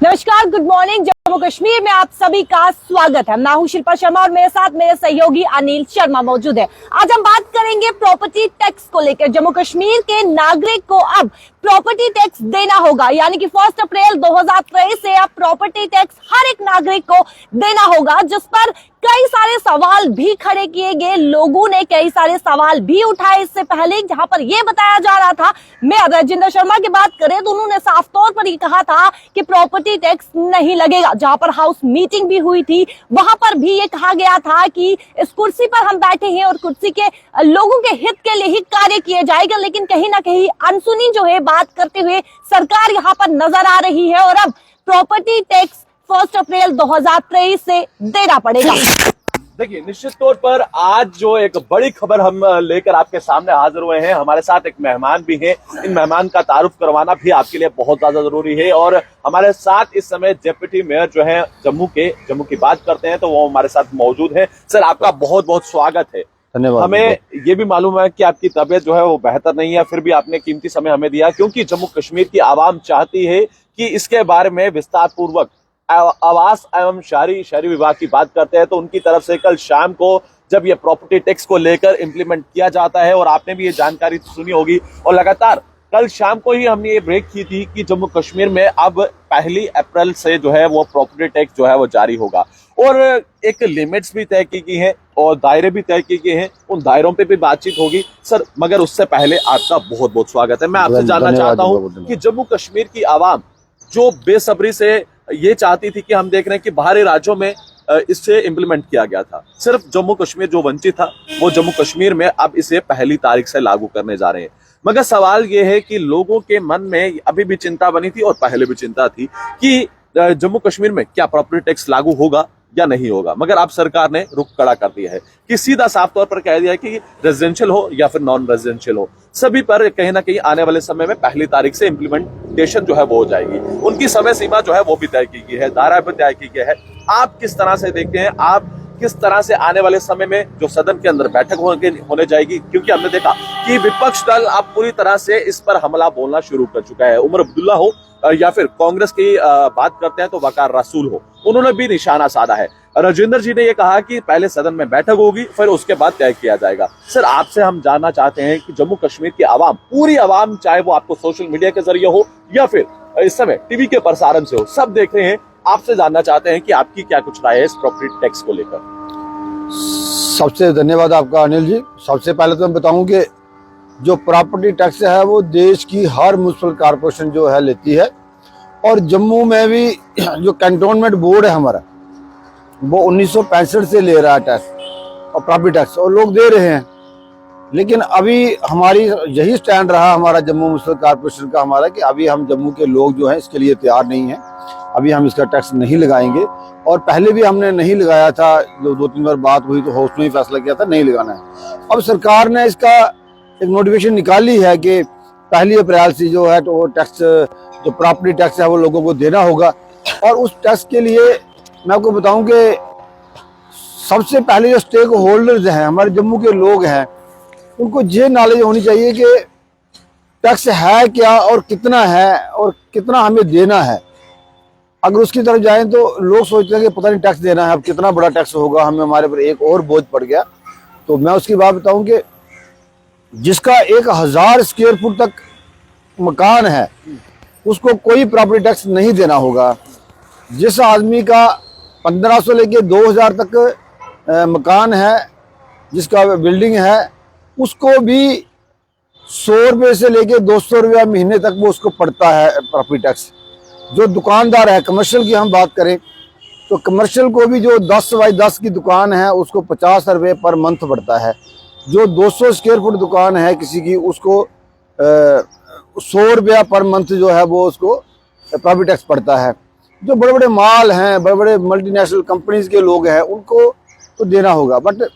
नमस्कार, good morning. Jammu Kashmir में आप सभी का स्वागत है। मैं हूं शिल्पा शर्मा और मेरे साथ मेरे सहयोगी अनिल शर्मा मौजूद है। आज हम बात करेंगे प्रॉपर्टी टैक्स को लेकर। जम्मू कश्मीर के नागरिक को अब प्रॉपर्टी टैक्स देना होगा, यानी कि 1 अप्रैल 2023 से अब प्रॉपर्टी टैक्स हर एक नागरिक को देना होगा, जिस पर कई सारे सवाल भी खड़े किए गए। लोगों ने कई सारे सवाल भी उठाए इससे पहले, जहां पर यह बताया जा रहा था। मैं राजेंद्र शर्मा की बात करें तो उन्होंने साफ तौर पर यह कहा था कि प्रॉपर्टी टैक्स नहीं लगेगा। जहां पर हाउस मीटिंग भी हुई थी, वहां पर भी ये कहा गया था कि इस कुर्सी पर हम बैठे हैं और कुर्सी के लोगों के हित के लिए ही कार्य किया जाएगा। लेकिन कहीं ना कहीं अनसुनी जो है बात करते हुए सरकार यहां पर नजर आ रही है और अब प्रॉपर्टी टैक्स 1 अप्रैल 2023 से देना पड़ेगा। देखिए, निश्चित तौर पर आज जो एक बड़ी खबर हम लेकर आपके सामने हाजिर हुए हैं, हमारे साथ एक मेहमान भी हैं। इन मेहमान का तारुफ करवाना भी आपके लिए बहुत ज्यादा जरूरी है और हमारे साथ इस समय डिप्टी मेयर जो है जम्मू की बात करते हैं तो वो हमारे साथ मौजूद है। सर, आपका बहुत बहुत स्वागत है। धन्यवाद। हमें ये भी मालूम है कि आपकी तबीयत जो है वो बेहतर नहीं है, फिर भी आपने कीमती समय हमें दिया, क्योंकि जम्मू कश्मीर की आवाम चाहती है कि इसके बारे में विस्तार पूर्वक आवास एवं शहरी विभाग की बात करते हैं तो उनकी तरफ से कल शाम को जब ये प्रॉपर्टी टैक्स को लेकर इंप्लीमेंट किया जाता है, और आपने भी ये जानकारी सुनी होगी, और लगातार कल शाम को ही हमने ये ब्रेक की थी कि जम्मू कश्मीर में अब 1 अप्रैल से जो है वो प्रॉपर्टी टैक्स जो है वो जारी होगा, और एक लिमिट्स भी तय की गई हैं और दायरे भी तय किए गए हैं। उन दायरों पे भी बातचीत होगी सर, मगर उससे पहले आपका बहुत बहुत स्वागत है। मैं आपसे जानना चाहता हूँ कि जम्मू कश्मीर की आवाम जो बेसब्री से ये चाहती थी कि हम देख रहे हैं कि बाहरी राज्यों में इससे इंप्लीमेंट किया गया था, सिर्फ जम्मू कश्मीर जो वंचित था वो जम्मू कश्मीर में अब इसे 1 तारीख से लागू करने जा रहे हैं। मगर सवाल ये है कि लोगों के मन में अभी भी चिंता बनी थी और पहले भी चिंता थी कि जम्मू कश्मीर में क्या प्रॉपर्टी टैक्स लागू होगा या नहीं होगा, मगर अब सरकार ने रुख खड़ा कर दिया है कि सीधा साफ तौर पर कह दिया है कि रेजिडेंशियल हो या फिर नॉन रेजिडेंशियल हो, सभी पर कहीं ना कहीं आने वाले समय में 1 तारीख से इंप्लीमेंटेशन जो है वो हो जाएगी। उनकी समय सीमा जो है वो भी तय की गई है, दायरा भी तय की गया है। आप किस तरह से देखते हैं, आप किस तरह से आने वाले समय में जो सदन के अंदर बैठक होने जाएगी, क्योंकि हमने देखा कि विपक्ष दल अब पूरी तरह से इस पर हमला बोलना शुरू कर चुका है। उमर अब्दुल्ला हो या फिर कांग्रेस की बात करते हैं तो वकार रसूल हो, उन्होंने भी निशाना साधा है। राजेंद्र जी ने ये कहा कि पहले सदन में बैठक होगी, फिर उसके बाद तय किया जाएगा। सर, आपसे हम जानना चाहते हैं कि जम्मू कश्मीर की आवाम, पूरी आवाम, चाहे वो आपको सोशल मीडिया के जरिए हो या फिर इस समय टीवी के प्रसारण से हो, सब देख रहे हैं, आपसे जानना चाहते हैं कि आपकी क्या कुछ राय है इस प्रॉपर्टी टैक्स को लेकर। सबसे धन्यवाद आपका अनिल जी। सबसे पहले तो मैं बताऊं कि जो प्रॉपर्टी टैक्स है वो देश की हर म्युनिसिपल कॉर्पोरेशन जो है लेती है, और जम्मू में भी जो कैंटोनमेंट बोर्ड है हमारा, वो 1965 से ले रहा है टैक्स और प्रॉपर्टी टैक्स, और लोग दे रहे हैं। लेकिन अभी हमारी यही स्टैंड रहा हमारा जम्मू म्युनिसिपल कॉर्पोरेशन का हमारा कि अभी हम जम्मू के लोग जो हैं इसके लिए तैयार नहीं हैं, अभी हम इसका टैक्स नहीं लगाएंगे। और पहले भी हमने नहीं लगाया था, जो 2-3 बार बात हुई तो हाउस में ही फैसला किया था नहीं लगाना है। अब सरकार ने इसका एक नोटिफिकेशन निकाली है कि 1 अप्रैल से जो है तो वो टैक्स, जो प्रॉपर्टी टैक्स है वो लोगों को देना होगा। और उस टैक्स के लिए मैं आपको बताऊं कि सबसे पहले जो स्टेक होल्डर्स हैं, हमारे जम्मू के लोग हैं, उनको ये नॉलेज होनी चाहिए कि टैक्स है क्या और कितना है और कितना हमें देना है। अगर उसकी तरफ जाएं तो लोग सोचते हैं कि पता नहीं टैक्स देना है, अब कितना बड़ा टैक्स होगा, हमें हमारे पर एक और बोझ पड़ गया। तो मैं उसकी बात बताऊं कि जिसका 1000 स्क्वायर फुट तक मकान है उसको कोई प्रॉपर्टी टैक्स नहीं देना होगा। जिस आदमी का 1500 लेके 2000 तक मकान है, जिसका बिल्डिंग है, उसको भी 100 रुपये से लेके 200 रुपया महीने तक वो उसको पड़ता है प्रॉपर्टी टैक्स। जो दुकानदार है, कमर्शियल की हम बात करें तो कमर्शियल को भी जो 10 बाई 10 की दुकान है उसको 50 रुपये पर मंथ पड़ता है। जो 200 स्क्वायर फुट दुकान है किसी की, उसको 100 रुपया पर मंथ जो है वो उसको प्रॉपर्टी टैक्स पड़ता है। जो बड़े बड़े माल हैं, बड़े बड़े मल्टीनेशनल कंपनीज के लोग हैं, उनको तो देना होगा। बट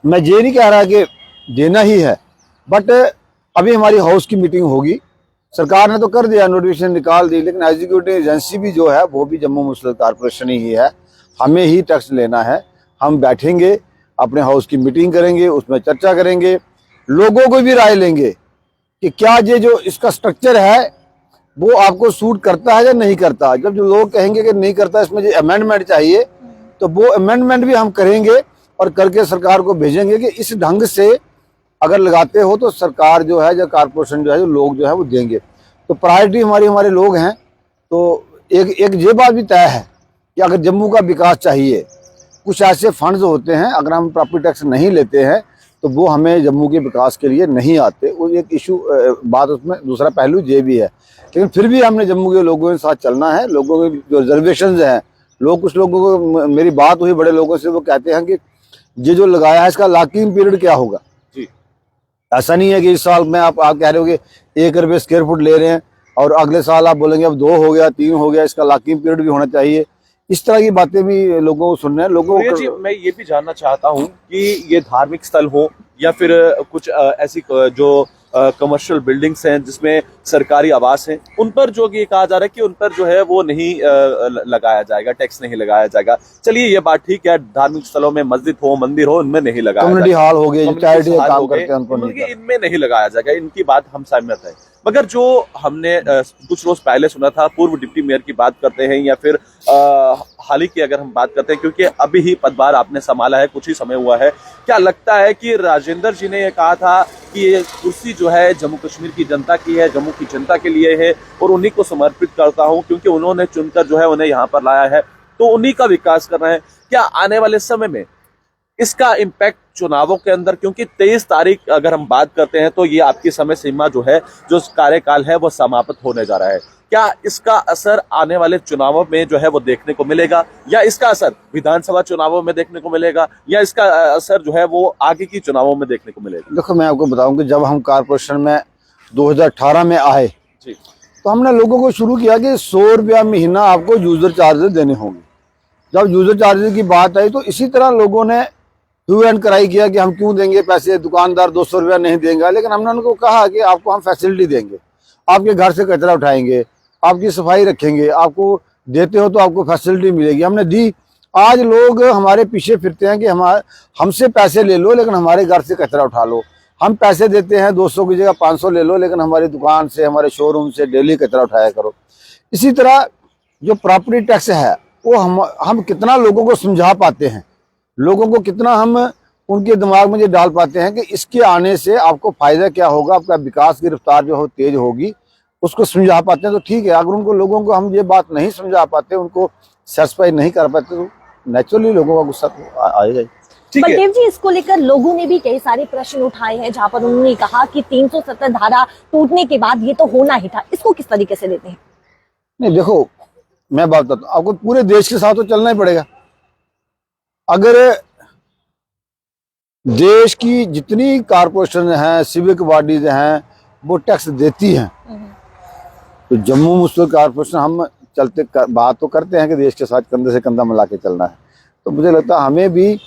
मैं ये नहीं कह रहा कि देना ही है, बट अभी हमारी हाउस की मीटिंग होगी, सरकार ने तो कर दिया, नोटिफिकेशन निकाल दी, लेकिन एग्जीक्यूटिव एजेंसी भी जो है वो भी जम्मू म्युनिसिपल कॉर्पोरेशन ही है, हमें ही टैक्स लेना है। हम बैठेंगे, अपने हाउस की मीटिंग करेंगे, उसमें चर्चा करेंगे, लोगों को भी राय लेंगे कि क्या ये जो इसका स्ट्रक्चर है वो आपको सूट करता है या नहीं करता। जब जो लोग कहेंगे कि नहीं करता, इसमें जो अमेंडमेंट चाहिए, तो वो अमेंडमेंट भी हम करेंगे और करके सरकार को भेजेंगे कि इस ढंग से अगर लगाते हो तो सरकार जो है या कारपोरेशन जो है, जो लोग जो है वो देंगे। तो प्रायोरिटी हमारे लोग हैं। तो एक ये बात भी तय है कि अगर जम्मू का विकास चाहिए, कुछ ऐसे फंड्स होते हैं, अगर हम प्रॉपर्टी टैक्स नहीं लेते हैं तो वो हमें जम्मू के विकास के लिए नहीं आते। वो एक इशू बात, उसमें दूसरा पहलू ये भी है। लेकिन फिर भी हमने जम्मू के लोगों के साथ चलना है। लोगों के जो रिजर्वेशन हैं, कुछ लोगों को, मेरी बात हुई बड़े लोगों से, वो कहते हैं कि ये जो लगाया है इसका लॉकिंग पीरियड क्या होगा। जी। ऐसा नहीं है कि इस साल में आप कह रहे हो कि 1 रुपये स्क्वायर फुट ले रहे हैं और अगले साल आप बोलेंगे अब 2 हो गया, 3 हो गया, इसका लॉकिंग पीरियड भी होना चाहिए। इस तरह की बातें भी लोगों को सुनना है। लोगों जी, मैं ये भी जानना चाहता हूँ कि ये धार्मिक स्थल हो या फिर कुछ ऐसी जो कमर्शियल बिल्डिंग्स हैं जिसमें सरकारी आवास हैं, उन पर जो ये कहा जा रहा है कि उन पर जो है वो नहीं लगाया जाएगा, टैक्स नहीं लगाया जाएगा। चलिए ये बात ठीक है, धार्मिक स्थलों में मस्जिद हो, मंदिर हो, उनमें नहीं लगाया जाएगा। कम्युनिटी हॉल हो गए, चैरिटी का काम करते हैं, उनको इनमें नहीं लगाया जाएगा। इनकी बात हम सहमत है। मगर जो हमने कुछ रोज पहले सुना था, पूर्व डिप्टी मेयर की बात करते हैं या फिर हाल ही की अगर हम बात करते हैं, क्योंकि अभी ही पदभार आपने संभाला है, कुछ ही समय हुआ है, क्या लगता है कि राजेंद्र जी ने ये कहा था कि ये कुर्सी जो है जम्मू कश्मीर की जनता की है, जम्मू की जनता के लिए है और उन्हीं को समर्पित करता हूं क्योंकि उन्होंने चुनकर जो है उन्हें यहाँ पर लाया है, तो उन्हीं का विकास करना है। क्या आने वाले समय में इसका इम्पैक्ट चुनावों के अंदर, क्योंकि 23 तारीख अगर हम बात करते हैं तो ये आपकी समय सीमा जो है, जो कार्यकाल है, वो समाप्त होने जा रहा है, क्या इसका असर आने वाले चुनावों में जो है वो देखने को मिलेगा, या इसका असर विधानसभा चुनावों में देखने को मिलेगा, या इसका असर जो है वो आगे की चुनावों में देखने को मिलेगा? देखो, मैं आपको बताऊं कि जब हम कारपोरेशन में 2018 में आए जी, तो हमने लोगों को शुरू किया कि 100 रुपया महीना आपको यूजर चार्जेस देने होंगे। जब यूजर चार्जेस की बात आई तो इसी तरह लोगों ने ह्यू एंड क्राई किया कि हम क्यों देंगे पैसे, दुकानदार 200 रुपया नहीं देंगे। लेकिन हमने उनको कहा कि आपको हम फैसिलिटी देंगे, आपके घर से कचरा उठाएंगे, आपकी सफाई रखेंगे, आपको देते हो तो आपको फैसिलिटी मिलेगी। हमने दी। आज लोग हमारे पीछे फिरते हैं कि हमसे पैसे ले लो लेकिन हमारे घर से कचरा उठा लो। हम पैसे देते हैं 200 की जगह 500 ले लो, लेकिन हमारी दुकान से, हमारे शोरूम से डेली कचरा उठाया करो। इसी तरह जो प्रॉपर्टी टैक्स है वो हम कितना लोगों को समझा पाते हैं, लोगों को कितना हम उनके दिमाग में ये डाल पाते हैं कि इसके आने से आपको फायदा क्या होगा, आपका विकास की रफ्तार जो हो तेज होगी, उसको समझा पाते हैं तो ठीक है। अगर उनको लोगों को हम ये बात नहीं समझा पाते, उनको सेटिस्फाई नहीं कर पाते, तो नेचुरली लोगों का गुस्सा तो आएगा। बलदेव जी, इसको लेकर लोगों ने भी कई सारे प्रश्न उठाए हैं, जहां पर उन्होंने कहा कि 370 धारा टूटने के बाद ये तो होना ही था। इसको किस तरीके से लेते हैं? नहीं, देखो, मैं बात बताता हूँ आपको, पूरे देश के साथ तो चलना ही पड़ेगा। अगर देश की जितनी कारपोरेशन हैं, सिविक बॉडीज हैं, वो टैक्स देती हैं, तो जम्मू म्यूनिसिपल कारपोरेशन हम बात तो करते हैं कि देश के साथ कंधे से कंधा मिला के चलना है। तो मुझे लगता है हमें भी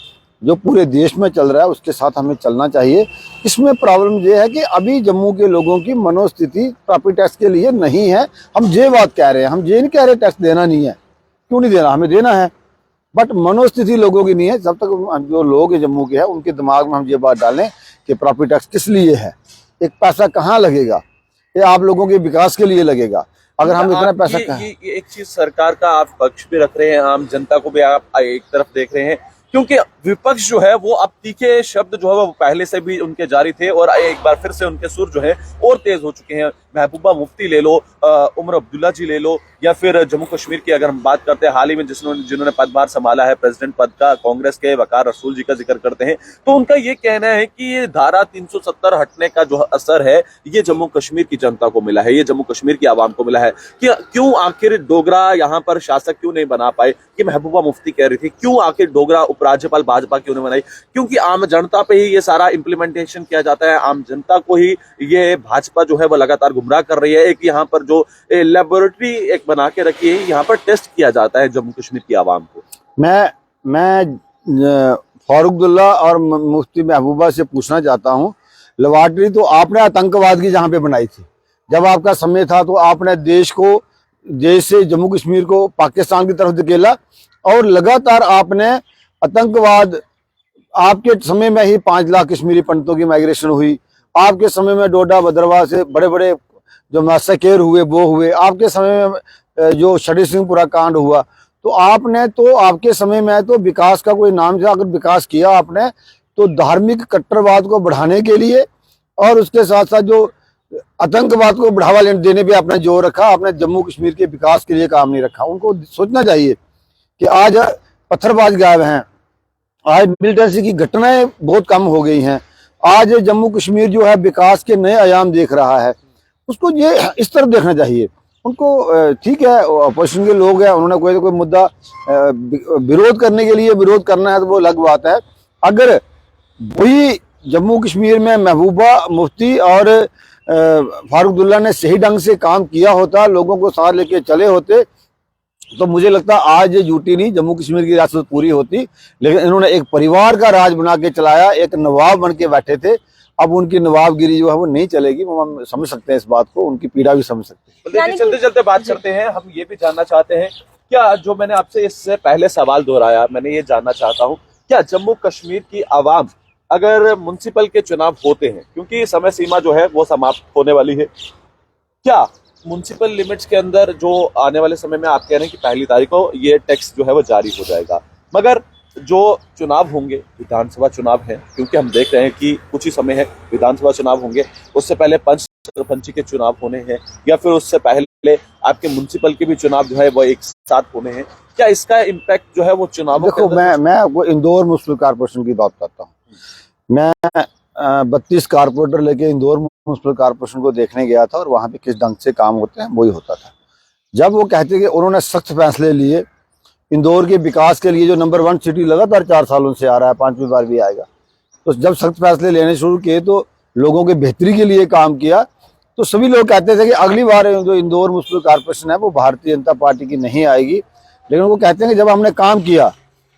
जो पूरे देश में चल रहा है उसके साथ हमें चलना चाहिए। इसमें प्रॉब्लम ये है कि अभी जम्मू के लोगों की मनोस्थिति प्रॉपर्टी टैक्स के लिए नहीं है। हम ये बात कह रहे हैं, हम ये नहीं कह रहे टैक्स देना नहीं है, क्यों नहीं देना, हमें देना है, बट मनोस्थिति लोगों की नहीं है। जब तक जो लोग जम्मू के हैं उनके दिमाग में हम ये बात डालें कि प्रॉपर्टी टैक्स किस लिए है, एक पैसा कहाँ लगेगा, ये आप लोगों के विकास के लिए लगेगा। अगर हम इतना पैसा ये एक चीज सरकार का आप पक्ष भी रख रहे हैं, आम जनता को भी आप एक तरफ देख रहे हैं, क्योंकि विपक्ष जो है वो अब तीखे शब्द जो है वो पहले से भी उनके जारी थे और एक बार फिर से उनके सुर जो है और तेज हो चुके हैं। महबूबा मुफ्ती ले लो, उमर अब्दुल्ला जी ले लो, या फिर जम्मू कश्मीर की अगर हम बात करते हैं, हाल ही में जिन्होंने पदभार संभाला है प्रेसिडेंट पद का, कांग्रेस के वकार रसूल जी का जिक्र करते हैं, तो उनका ये कहना है कि ये धारा 370 हटने का जो असर है ये जम्मू कश्मीर की जनता को मिला है, ये जम्मू कश्मीर की आवाम को मिला है। कि क्यों आखिर डोगरा यहाँ पर शासक क्यों नहीं बना पाए, कि महबूबा मुफ्ती कह रही थी, क्यों आखिर डोगरा उपराज्यपाल भाजपा क्यों नहीं बनाई, क्योंकि आम जनता पे ही ये सारा इंप्लीमेंटेशन किया जाता है, आम जनता को ही ये भाजपा जो है वो लगातार गुमराह कर रही है। एक यहाँ पर जो लेबोरेटरी एक बना के रखी है, यहाँ पर टेस्ट किया जाता है जम्मू कश्मीर की आवाम को। मैं फारूकदुल्ला और मुफ्ती महबूबा से पूछना चाहता हूँ, लेबोरेटरी तो आपने आतंकवाद की जहाँ पे बनाई थी, जब आपका समय था तो आपने देश से जम्मू कश्मीर को पाकिस्तान की तरफ धकेला और लगातार आपने आतंकवाद, आपके समय में ही 5 लाख कश्मीरी पंडितों की माइग्रेशन हुई, आपके समय में डोडा भद्रवाह से बड़े बड़े जो मैसेकेर हुए वो हुए, आपके समय में जो शडी सिंहपुरा कांड हुआ, तो आपने तो आपके समय में तो विकास का कोई नाम से अगर विकास किया आपने तो धार्मिक कट्टरवाद को बढ़ाने के लिए और उसके साथ साथ जो आतंकवाद को बढ़ावा देने पे आपने जोर रखा, आपने जम्मू कश्मीर के विकास के लिए काम नहीं रखा। उनको सोचना चाहिए कि आज पत्थरबाज गायब हैं, आज मिलिटेंसी की घटनाएं बहुत कम हो गई हैं, आज जम्मू कश्मीर जो है विकास के नए आयाम देख रहा है, उसको ये इस तरफ देखना चाहिए। उनको ठीक है अपोजिशन के लोग हैं, उन्होंने कोई ना कोई मुद्दा विरोध करने के लिए विरोध करना है तो वो अलग बात है। अगर वही जम्मू कश्मीर में महबूबा मुफ्ती और फारूकदुल्ला ने सही ढंग से काम किया होता, लोगों को साथ लेके चले होते, तो मुझे लगता आज यूटी नहीं जम्मू कश्मीर की रियासत पूरी होती। लेकिन इन्होंने एक परिवार का राज बना के चलाया, एक नवाब बन के बैठे थे। अब उनकी नवाबगिरी जो है वो नहीं चलेगी, वो हम समझ सकते हैं इस बात को, उनकी पीड़ा भी समझ सकते हैं। चलते चलते बात करते हैं, हम ये भी जानना चाहते हैं क्या, जो मैंने आपसे इससे पहले सवाल दोहराया, मैंने ये जानना चाहता हूँ क्या जम्मू कश्मीर की आवाम अगर म्युनिसिपल के चुनाव होते हैं, क्योंकि समय सीमा जो है वो समाप्त होने वाली है, क्या म्युनिसिपल लिमिट्स के अंदर जो आने वाले समय में आप कह रहे हैं कि 1 तारीख को ये टैक्स जो है वो जारी हो जाएगा, मगर जो चुनाव होंगे विधानसभा चुनाव है, क्योंकि हम देख रहे हैं कि कुछ ही समय है विधानसभा चुनाव होंगे, उससे पहले पंच सरपंची के चुनाव होने हैं या फिर उससे पहले आपके म्युनिसिपल के भी चुनाव जो है वो एक साथ होने हैं, क्या इसका इम्पैक्ट जो है वो चुनावों देखो मैं आपको इंदौर म्युनिसिपल कॉर्पोरेशन की बात करता हूँ। मैं 32 कारपोरेटर लेके इंदौर म्युनिसिपल कॉर्पोरेशन को देखने गया था और वहां पे किस ढंग से काम होते हैं वही होता था। जब वो कहते कि उन्होंने सख्त फैसले लिए इंदौर के विकास के लिए, जो नंबर 1 सिटी लगातार 4 सालों से आ रहा है, 5वीं बार भी आएगा, तो जब सख्त फैसले लेने शुरू किए तो लोगों के बेहतरी के लिए काम किया, तो सभी लोग कहते थे कि अगली बार जो इंदौर म्युनिसिपल कॉर्पोरेशन है वो भारतीय जनता पार्टी की नहीं आएगी। लेकिन वो कहते हैं कि जब हमने काम किया,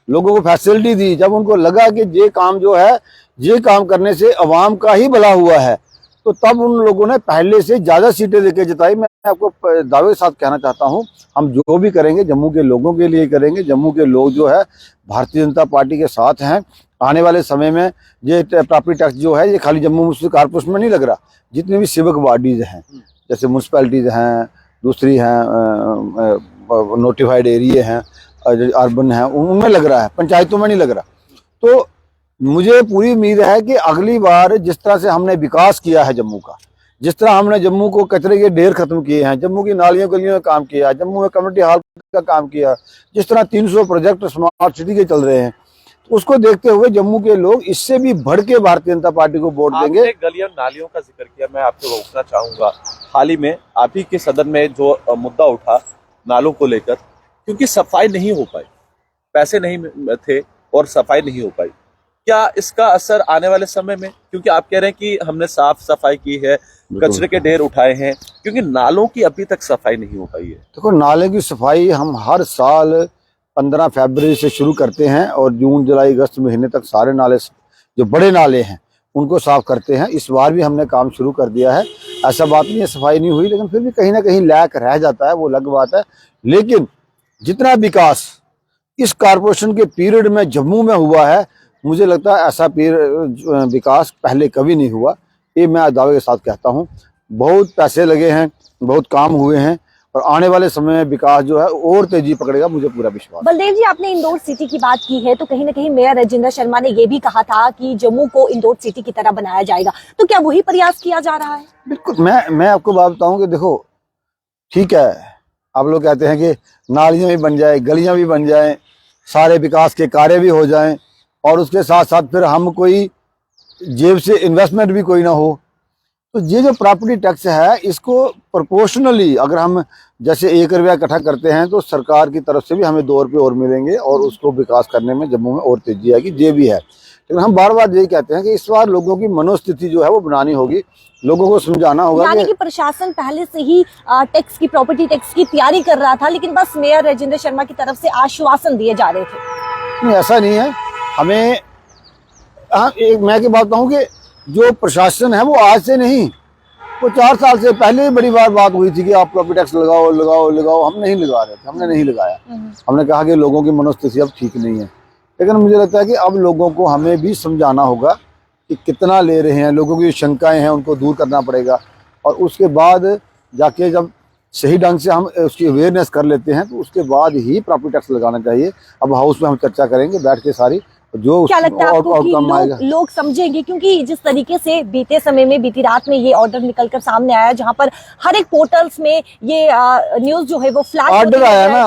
लोगों को फैसिलिटी दी, जब उनको लगा कि ये काम जो है ये काम करने से अवाम का ही भला हुआ है, तो तब उन लोगों ने पहले से ज्यादा सीटें देके जिताई। मैं आपको दावे के साथ कहना चाहता हूं, हम जो भी करेंगे जम्मू के लोगों के लिए करेंगे। जम्मू के लोग जो है भारतीय जनता पार्टी के साथ हैं। आने वाले समय में ये प्रॉपर्टी टैक्स जो है ये खाली जम्मू म्युनिसिपल कॉर्पोरेशन में नहीं लग रहा, जितनी भी सिविक बॉडीज हैं, जैसे म्यूनसिपैलिटीज हैं, दूसरी हैं नोटिफाइड एरिया हैं, अर्बन है, उनमें लग रहा है, पंचायतों में नहीं लग रहा। तो मुझे पूरी उम्मीद है कि अगली बार जिस तरह से हमने विकास किया है जम्मू का, जिस तरह हमने जम्मू को कचरे के ढेर खत्म किए हैं, जम्मू की नालियों गलियों में काम किया, जम्मू में कम्युनिटी हॉल का काम किया, जिस तरह 300 प्रोजेक्ट स्मार्ट सिटी के चल रहे हैं, तो उसको देखते हुए जम्मू के लोग इससे भी बढ़ के भारतीय जनता पार्टी को वोट देंगे। गलियों नालियों का जिक्र किया, मैं आपको रोकना चाहूंगा। हाल ही में आप ही के सदन में जो मुद्दा उठा नालों को लेकर, क्योंकि सफाई नहीं हो पाई, पैसे नहीं थे और सफाई नहीं हो पाई, क्या इसका असर आने वाले समय में, क्योंकि आप कह रहे हैं कि हमने साफ सफाई की है, कचरे के ढेर उठाए हैं, क्योंकि नालों की अभी तक सफाई नहीं हो पाई है। देखो नाले की सफाई हम हर साल 15 फरवरी से शुरू करते हैं और जून जुलाई अगस्त महीने तक सारे नाले जो बड़े नाले हैं उनको साफ करते हैं। इस बार भी हमने काम शुरू कर दिया है, ऐसा बात नहीं है सफाई नहीं हुई, लेकिन फिर भी कहीं ना कहीं लैक रह जाता है, वो अलग बात है। लेकिन जितना विकास इस कारपोरेशन के पीरियड में जम्मू में हुआ है, मुझे लगता है ऐसा विकास पहले कभी नहीं हुआ। ये मैं दावे के साथ कहता हूँ। बहुत पैसे लगे हैं, बहुत काम हुए हैं और आने वाले समय में विकास जो है और तेजी पकड़ेगा, मुझे पूरा विश्वास। बलदेव जी, आपने इंदौर सिटी की बात की है, तो कहीं ना कहीं मेयर राजेंद्र शर्मा ने यह भी कहा था कि जम्मू को इंदौर सिटी की तरह बनाया जाएगा, तो क्या वही प्रयास किया जा रहा है? बिल्कुल, मैं आपको बात बताऊं कि देखो ठीक है, आप लोग कहते हैं कि नालियां भी बन जाए, गलियां भी बन जाएं, सारे विकास के कार्य भी हो जाएं और उसके साथ साथ फिर हम कोई जेब से इन्वेस्टमेंट भी कोई ना हो, तो ये जो प्रॉपर्टी टैक्स है इसको प्रोपोर्शनली अगर हम जैसे 1 रुपया इकट्ठा करते हैं तो सरकार की तरफ से भी हमें 2 रुपये और मिलेंगे और उसको विकास करने में जम्मू में और तेजी आएगी। ये भी है, लेकिन हम बार बार यही कहते हैं कि इस बार लोगों की मनोस्थिति जो है वो बनानी होगी, लोगों को समझाना होगा। यानी कि प्रशासन पहले से ही टैक्स की, प्रॉपर्टी टैक्स की तैयारी कर रहा था, लेकिन बस मेयर राजेंद्र शर्मा की तरफ से आश्वासन दिए जा रहे थे। नहीं, ऐसा नहीं है। हमें एक मैं की बात बताऊं कि जो प्रशासन है वो आज से नहीं, वो 4 साल से पहले ही बड़ी बात हुई थी कि आप प्रॉपर्टी टैक्स लगाओ लगाओ लगाओ, हम नहीं लगा रहे थे, हमने नहीं लगाया। हमने कहा कि लोगों की मनोस्थिति अब ठीक नहीं है, लेकिन मुझे लगता है कि अब लोगों को हमें भी समझाना होगा कि कितना ले रहे हैं, लोगों की शंकाएं हैं उनको दूर करना पड़ेगा और उसके बाद जाके जब सही ढंग से हम उसकी अवेयरनेस कर लेते हैं तो उसके बाद ही प्रॉपर्टी टैक्स लगाना चाहिए। अब हाउस में हम चर्चा करेंगे बैठ के सारी, जो क्या लगता है आपको कि आएगा लोग समझेंगे? क्योंकि जिस तरीके से बीते समय में, बीती रात में ये ऑर्डर निकलकर सामने आया, जहां पर हर एक पोर्टल्स में ये न्यूज जो है वो फ्लैश ऑर्डर आया ना,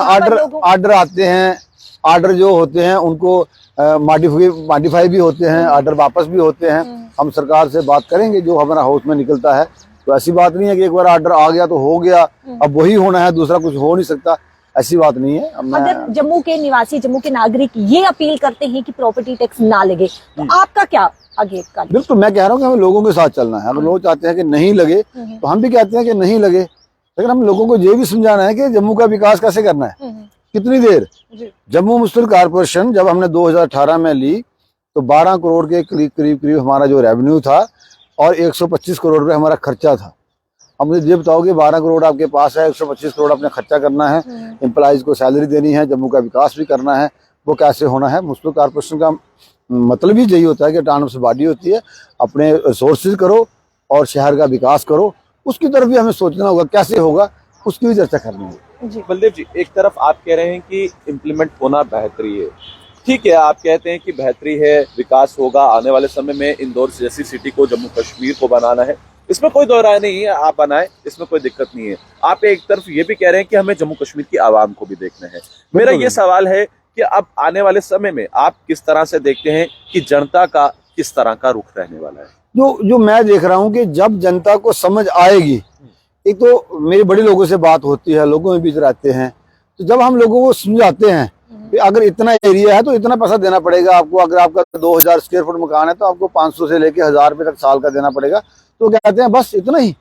ऑर्डर आते हैं, ऑर्डर जो होते हैं उनको मॉडिफाई भी होते हैं, ऑर्डर वापस भी होते हैं। हम सरकार से बात करेंगे जो हमारा हाउस में निकलता है, तो ऐसी बात नहीं है कि एक बार ऑर्डर आ गया तो हो गया, अब वही होना है, दूसरा कुछ हो नहीं सकता, ऐसी बात नहीं है। अगर जम्मू के निवासी, जम्मू के नागरिक ये अपील करते हैं कि प्रॉपर्टी टैक्स ना लगे, तो आपका क्या आगे का? बिल्कुल, मैं कह रहा हूँ कि हमें लोगों के साथ चलना है। अगर लोग चाहते हैं कि नहीं लगे तो हम भी कहते हैं कि नहीं लगे, लेकिन हम लोगों को ये भी समझाना है कि जम्मू का विकास कैसे करना है, कितनी देर। जम्मू म्युनिसिपल कॉर्पोरेशन जब हमने 2018 में ली तो 12 करोड़ के करीब हमारा जो रेवेन्यू था और 125 करोड़ रुपए हमारा खर्चा था। अब मुझे ये बताओ कि 12 करोड़ आपके पास है, 125 करोड़ अपने खर्चा करना है, एम्प्लॉइज को सैलरी देनी है, जम्मू का विकास भी करना है, वो कैसे होना है? म्युनिसिपल कॉर्पोरेशन का मतलब ही यही होता है कि ऑटोनोमस बॉडी होती है, अपने रिसोर्सेज करो और शहर का विकास करो, उसकी तरफ भी हमें सोचना होगा, कैसे होगा उसकी भी चर्चा करनी है। बलदेव जी, एक तरफ आप कह रहे हैं कि इम्प्लीमेंट होना बेहतरी है, ठीक है, आप कहते हैं कि बेहतरी है, विकास होगा, आने वाले समय में इंदौर जैसी सिटी को, जम्मू कश्मीर को बनाना है, इसमें कोई दो राय नहीं है, आप बनाए, इसमें कोई दिक्कत नहीं है। आप एक तरफ ये भी कह रहे हैं कि हमें जम्मू कश्मीर की आवाम को भी देखना है। मेरा ये सवाल है कि अब आने वाले समय में आप किस तरह से देखते हैं कि जनता का किस तरह का रुख रहने वाला है? जो मैं देख रहा हूँ कि जब जनता को समझ आएगी, एक तो मेरी बड़ी लोगों से बात होती है, लोगों में बीच रहते हैं, तो जब हम लोगों को समझाते हैं कि अगर इतना एरिया है तो इतना पैसा देना पड़ेगा आपको, अगर आपका 2000 स्क्वायर फुट मकान है तो आपको 500 से लेके 1000 रुपए तक साल का देना पड़ेगा, तो कहते हैं बस इतना ही।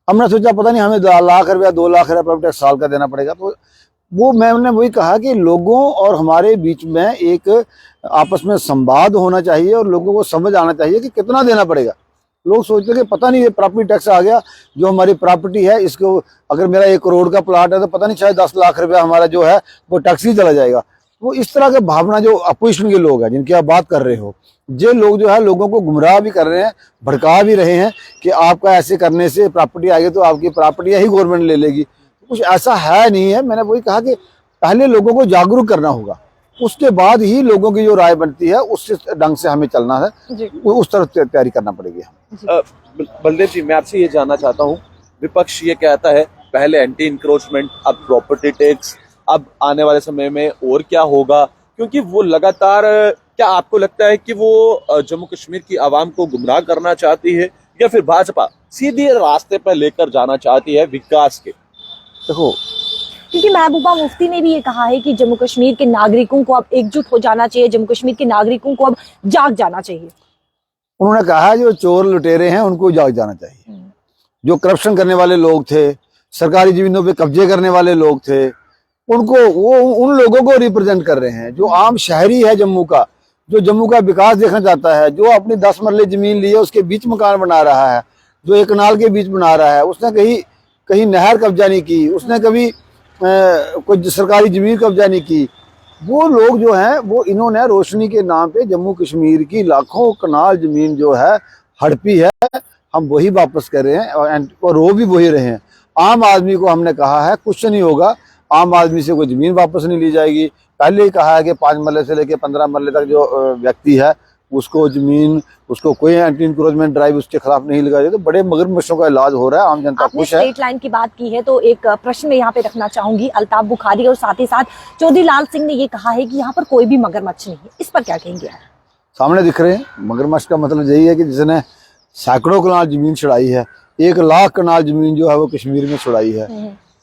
हमने सोचा पता नहीं हमें 1 लाख रुपया 2 लाख रुपया साल का देना पड़ेगा। तो वो मैंने वही कहा कि लोगों और हमारे बीच में एक आपस में संवाद होना चाहिए और लोगों को समझ आना चाहिए कि कितना देना पड़ेगा। लोग सोचते हैं कि पता नहीं ये प्रॉपर्टी टैक्स आ गया, जो हमारी प्रॉपर्टी है इसको, अगर मेरा 1 करोड़ का प्लाट है तो पता नहीं शायद 10 लाख रुपया हमारा जो है वो टैक्स ही चला जाएगा। वो इस तरह के भावना जो अपोजिशन के लोग हैं जिनकी आप बात कर रहे हो, ये लोग जो है लोगों को गुमराह भी कर रहे हैं, भड़का भी रहे हैं कि आपका ऐसे करने से प्रॉपर्टी आएगी तो आपकी प्रॉपर्टी ही गवर्नमेंट ले लेगी। कुछ ऐसा है नहीं है। मैंने वही कहा कि पहले लोगों को जागरूक करना होगा, उसके बाद ही लोगों की जो राय बनती है उससे ढंग से हमें चलना है, उस तरफ तैयारी करना पड़ेगी हमें। बलदेव जी, मैं आपसे ये जानना चाहता हूँ, विपक्ष ये कहता है पहले एंटी इंक्रोचमेंट, अब प्रॉपर्टी टैक्स, अब आने वाले समय में और क्या होगा? क्योंकि वो लगातार, क्या आपको लगता है कि वो जम्मू कश्मीर की आवाम को गुमराह करना चाहती है या फिर भाजपा सीधे रास्ते पर लेकर जाना चाहती है विकास के? देखो, क्योंकि महबूबा मुफ्ती ने भी ये कहा है कि जम्मू कश्मीर के नागरिकों को अब एकजुट हो जाना चाहिए, जम्मू कश्मीर के नागरिकों को अब जाग जाना चाहिए। उन्होंने कहा जो चोर लुटेरे हैं उनको जाग जाना चाहिए, जो करप्शन करने वाले लोग थे, सरकारी जमीनों पे कब्जे करने वाले लोग थे, उनको, वो उन लोगों को रिप्रेजेंट कर रहे हैं। जो आम शहरी है जम्मू का, जो जम्मू का विकास देखना चाहता है, जो अपनी 10 मरले जमीन ली है उसके बीच मकान बना रहा है, जो एक कनाल के बीच बना रहा है, उसने कहीं नहर कब्जा नहीं की, उसने कभी कोई सरकारी जमीन कब्जा नहीं की, वो लोग जो हैं वो इन्होंने रोशनी के नाम पे जम्मू कश्मीर की लाखों कनाल जमीन जो है हड़पी है, हम वही वापस कर रहे हैं और रो भी वही रहे हैं। आम आदमी को हमने कहा है कुछ नहीं होगा, आम आदमी से कोई जमीन वापस नहीं ली जाएगी। पहले ही कहा है कि 5 मरले से लेकर 15 मरले तक जो व्यक्ति है उसको जमीन, उसको कोई एंटी इंक्रोचमेंट ड्राइव उसके खिलाफ नहीं लगाई। तो बड़े मगरमच्छों का इलाज हो रहा है, आम जनता खुश है। स्ट्रेट लाइन की बात की है तो एक प्रश्न में यहाँ पे रखना चाहूंगी। अल्ताफ बुखारी और साथ ही साथ चौधरी लाल सिंह ने ये कहा है कि यहाँ पर कोई भी मगरमच्छ नहीं है, इस पर क्या कहेंगे? सामने दिख रहे हैं मगरमच्छ का मतलब यही है कि जिसने सैकड़ों कनाल जमीन छुड़ाई है, 1 लाख कनाल जमीन जो है वो कश्मीर में छुड़ाई है,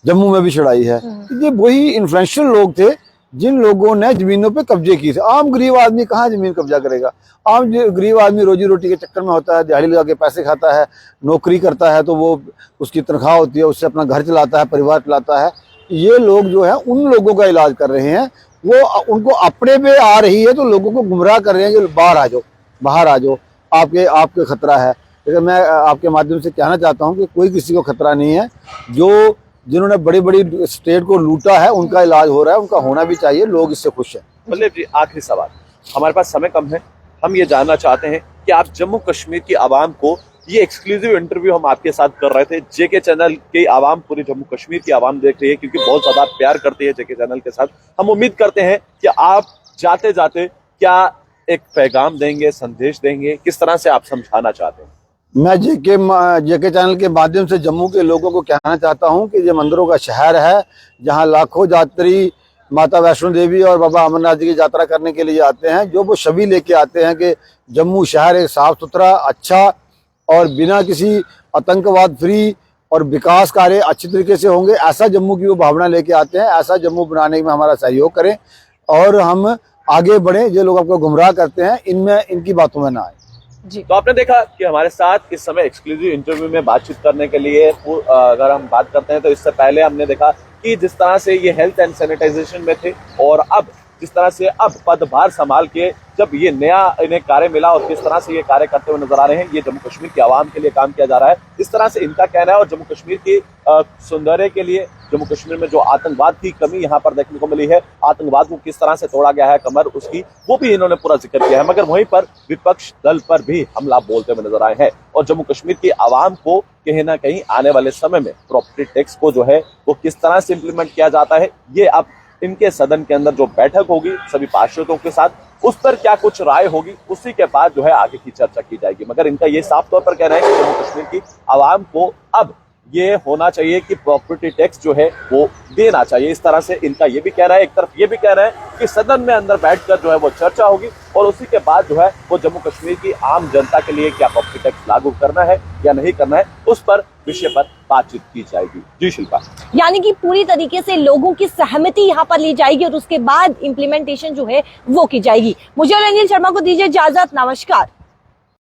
जम्मू में भी छुड़ाई है। ये वही इन्फ्लुएंशियल लोग थे जिन लोगों ने जमीनों पे कब्जे किए थे। आम गरीब आदमी कहाँ जमीन कब्जा करेगा? आम गरीब आदमी रोजी रोटी के चक्कर में होता है, दिहाड़ी लगा के पैसे खाता है, नौकरी करता है तो वो उसकी तनख्वाह होती है, उससे अपना घर चलाता है, परिवार चलाता है। ये लोग जो है उन लोगों का इलाज कर रहे हैं, वो उनको अपने पे आ रही है तो लोगों को गुमराह कर रहे हैं कि बाहर आ जाओ, बाहर आ जाओ, आपके खतरा है। लेकिन मैं आपके माध्यम से कहना चाहता हूँ कि कोई किसी को खतरा नहीं है। जिन्होंने बड़ी बड़ी स्टेट को लूटा है उनका इलाज हो रहा है, उनका होना भी चाहिए, लोग इससे खुश हैं। बलदेव जी, आखिरी सवाल, हमारे पास समय कम है, हम ये जानना चाहते हैं कि आप जम्मू कश्मीर की आवाम को ये एक्सक्लूसिव इंटरव्यू हम आपके साथ कर रहे थे। जेके चैनल की आवाम, पूरी जम्मू कश्मीर की आवाम देख रही है क्योंकि बहुत ज्यादा प्यार करती है जेके चैनल के साथ। हम उम्मीद करते हैं कि आप जाते जाते क्या एक पैगाम देंगे, संदेश देंगे, किस तरह से आप समझाना चाहते हैं? मैं जेके चैनल के माध्यम से जम्मू के लोगों को कहना चाहता हूं कि ये मंदिरों का शहर है, जहां लाखों यात्री माता वैष्णो देवी और बाबा अमरनाथ जी की यात्रा करने के लिए आते हैं। जो वो छवि लेके आते हैं कि जम्मू शहर एक साफ सुथरा, अच्छा और बिना किसी आतंकवाद फ्री और विकास कार्य अच्छी तरीके से होंगे, ऐसा जम्मू की वो भावना लेके आते हैं। ऐसा जम्मू बनाने में हमारा सहयोग करें और हम आगे बढ़ें। जो लोग आपको गुमराह करते हैं, इनमें इनकी बातों में ना आए जी। तो आपने देखा कि हमारे साथ इस समय एक्सक्लूसिव इंटरव्यू में बातचीत करने के लिए, अगर हम बात करते हैं तो इससे पहले हमने देखा कि जिस तरह से ये हेल्थ एंड सैनिटाइजेशन में थे और अब जिस तरह से अब पदभार संभाल के जब ये नया इन्हें कार्य मिला और किस तरह से ये कार्य करते हुए नजर आ रहे हैं, ये जम्मू कश्मीर की आवाम के लिए काम किया जा रहा है, इस तरह से इनका कहना है। और जम्मू कश्मीर की सौंदर्य के लिए, जम्मू कश्मीर में जो आतंकवाद की कमी यहाँ पर देखने को मिली है, आतंकवाद को किस तरह से तोड़ा गया है कमर उसकी, वो भी इन्होंने पूरा जिक्र किया है। मगर वहीं पर विपक्ष दल पर भी हमला बोलते हुए नजर आए हैं और जम्मू कश्मीर की आवाम को कहीं ना कहीं आने वाले समय में प्रॉपर्टी टैक्स को जो है वो किस तरह से इम्प्लीमेंट किया जाता है, ये अब इनके सदन के अंदर जो बैठक होगी सभी पार्षदों के साथ, उस पर क्या कुछ राय होगी, उसी के बाद जो है आगे की चर्चा की जाएगी। मगर इनका ये साफ तौर पर कहना है कि जम्मू कश्मीर की आवाम को अब ये होना चाहिए कि प्रॉपर्टी टैक्स जो है वो देना चाहिए। इस तरह से इनका ये भी कहना है। एक तरफ ये भी कहना है कि सदन में अंदर बैठकर जो है वो चर्चा होगी और उसी के बाद जो है वो जम्मू कश्मीर की आम जनता के लिए क्या प्रॉपर्टी टैक्स लागू करना है या नहीं करना है, उस पर विषय पर बातचीत की जाएगी। जी शिल्पा, यानी कि पूरी तरीके से लोगों की सहमति यहाँ पर ली जाएगी और उसके बाद इम्प्लीमेंटेशन जो है वो की जाएगी। मुझे और अनिल शर्मा को दीजिए इजाजत। नमस्कार।